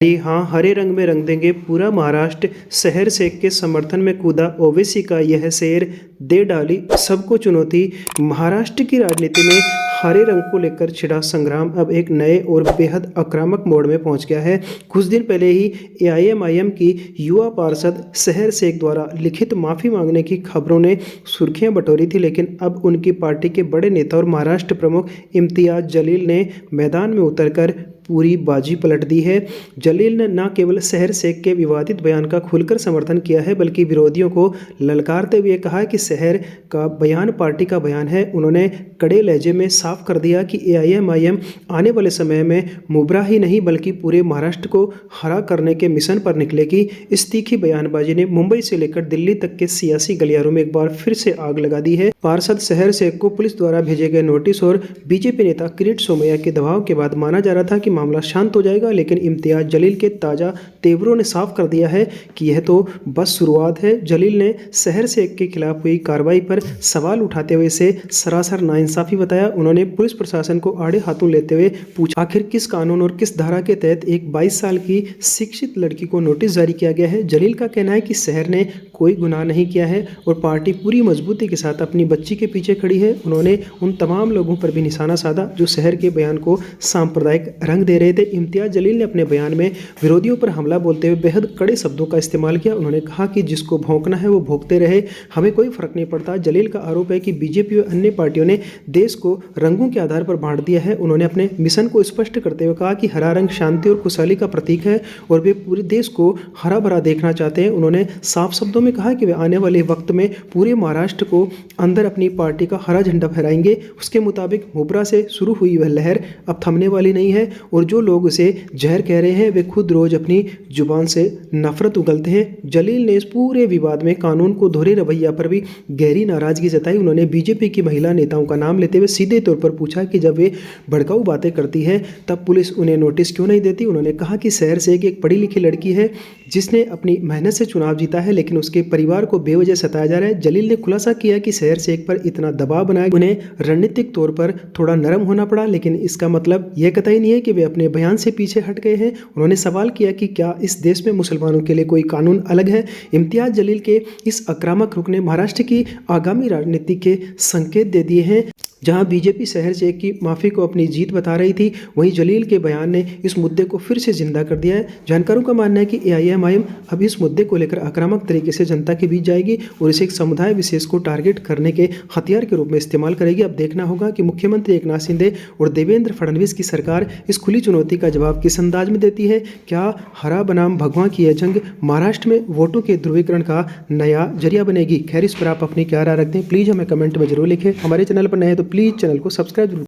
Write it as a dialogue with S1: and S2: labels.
S1: जी हाँ, हरे रंग में रंग देंगे पूरा महाराष्ट्र। शहर शेख के समर्थन में कूदा ओवैसी का यह शेर, दे डाली सबको चुनौती। महाराष्ट्र की राजनीति में हरे रंग को लेकर छिड़ा संग्राम अब एक नए और बेहद आक्रामक मोड़ में पहुंच गया है। कुछ दिन पहले ही एआईएमआईएम की युवा पार्षद शहर शेख द्वारा लिखित माफ़ी मांगने की खबरों ने सुर्खियां बटोरी थी, लेकिन अब उनकी पार्टी के बड़े नेता और महाराष्ट्र प्रमुख इम्तियाज जलील ने मैदान में उतरकर पूरी बाजी पलट दी है। जलील ने न केवल शहर शेख के विवादित बयान का खुलकर समर्थन किया है, बल्कि विरोधियों को ललकारते हुए कहा कि शहर का बयान पार्टी का बयान है। उन्होंने कड़े लहजे में साफ कर दिया कि एआईएमआईएम आने वाले समय में मुबरा ही नहीं बल्कि पूरे महाराष्ट्र को हरा करने के मिशन पर निकलेगी। इस तीखी बयानबाजी ने मुंबई से लेकर दिल्ली तक के सियासी गलियारों में एक बार फिर से आग लगा दी है। पार्षद शहर शेख को पुलिस द्वारा भेजे गए नोटिस और बीजेपी नेता किरीट सोमैया के दबाव के बाद माना जा रहा था कि मामला शांत हो जाएगा, लेकिन इम्तियाज जलील के ताज़ा तेवरों ने साफ कर दिया है कि यह तो बस शुरुआत है। जलील ने शहर शेख के खिलाफ हुई कार्रवाई पर सवाल उठाते हुए इसे सरासर नाइंसाफी बताया। उन्होंने पुलिस प्रशासन को आड़े हाथों लेते हुए पूछा, आखिर किस कानून और किस धारा के तहत एक 22 साल की शिक्षित लड़की को नोटिस जारी किया गया है। जलील का कहना है कि शहर ने कोई गुनाह नहीं किया है और पार्टी पूरी मजबूती के साथ अपनी बच्ची के पीछे खड़ी है। उन्होंने उन तमाम लोगों पर भी निशाना साधा जो शहर के बयान को सांप्रदायिक रंग दे रहे थे। इम्तियाज जलील ने अपने बयान में विरोधियों पर हमला बोलते हुए बेहद कड़े शब्दों का इस्तेमाल किया। उन्होंने कहा कि जिसको भौंकना है वो भौंकते रहे, हमें कोई फर्क नहीं पड़ता। जलील का आरोप है कि बीजेपी और अन्य पार्टियों ने देश को रंगों के आधार पर बांट दिया है। उन्होंने अपने मिशन को स्पष्ट करते हुए कहा कि हरा रंग शांति और खुशहाली का प्रतीक है और वे पूरे देश को हरा भरा देखना चाहते हैं। उन्होंने साफ शब्दों में कहा कि वे आने वाले वक्त में पूरे महाराष्ट्र को अंदर अपनी पार्टी का हरा झंडा फहराएंगे। उसके मुताबिक मुबरा से शुरू हुई वह लहर अब थमने वाली नहीं है और जो लोग उसे जहर कह रहे हैं वे खुद रोज अपनी जुबान से नफरत उगलते हैं। जलील ने इस पूरे विवाद में कानून को दोहरे रवैया पर भी गहरी नाराजगी जताई। उन्होंने बीजेपी की महिला नेताओं का नाम लेते हुए सीधे तौर पर पूछा कि जब वे भड़काऊ बातें करती है तब पुलिस उन्हें नोटिस क्यों नहीं देती। उन्होंने कहा कि शहर से एक पढ़ी लिखी लड़की है जिसने अपनी मेहनत से चुनाव जीता है, लेकिन उसके परिवार को बेवजह सताया जा रहा है। जलील ने खुलासा किया कि शहर शेख पर इतना दबाव बनाया, उन्हें रणनीतिक तौर पर थोड़ा नरम होना पड़ा, लेकिन इसका मतलब यह कतई नहीं है कि वे अपने बयान से पीछे हट गए हैं। उन्होंने सवाल किया कि क्या इस देश में मुसलमानों के लिए कोई कानून अलग है। इम्तियाज जलील के इस आक्रामक रुख ने महाराष्ट्र की आगामी राजनीति के संकेत दे दिए हैं। जहां बीजेपी शहर शेख की माफ़ी को अपनी जीत बता रही थी, वहीं जलील के बयान ने इस मुद्दे को फिर से जिंदा कर दिया है। जानकारों का मानना है कि एआईएमआईएम अब इस मुद्दे को लेकर आक्रामक तरीके से जनता के बीच जाएगी और इसे एक समुदाय विशेष को टारगेट करने के हथियार के रूप में इस्तेमाल करेगी। अब देखना होगा कि मुख्यमंत्री एकनाथ शिंदे और देवेंद्र फडणवीस की सरकार इस खुली चुनौती का जवाब किस अंदाज में देती है। क्या हरा बनाम भगवा की यह जंग महाराष्ट्र में वोटों के ध्रुवीकरण का नया जरिया बनेगी? खैर, इस पर आप अपनी क्या राय रखते हैं प्लीज़ हमें कमेंट में जरूर लिखें। हमारे चैनल पर नए हैं तो प्लीज़ चैनल को सब्सक्राइब जरूर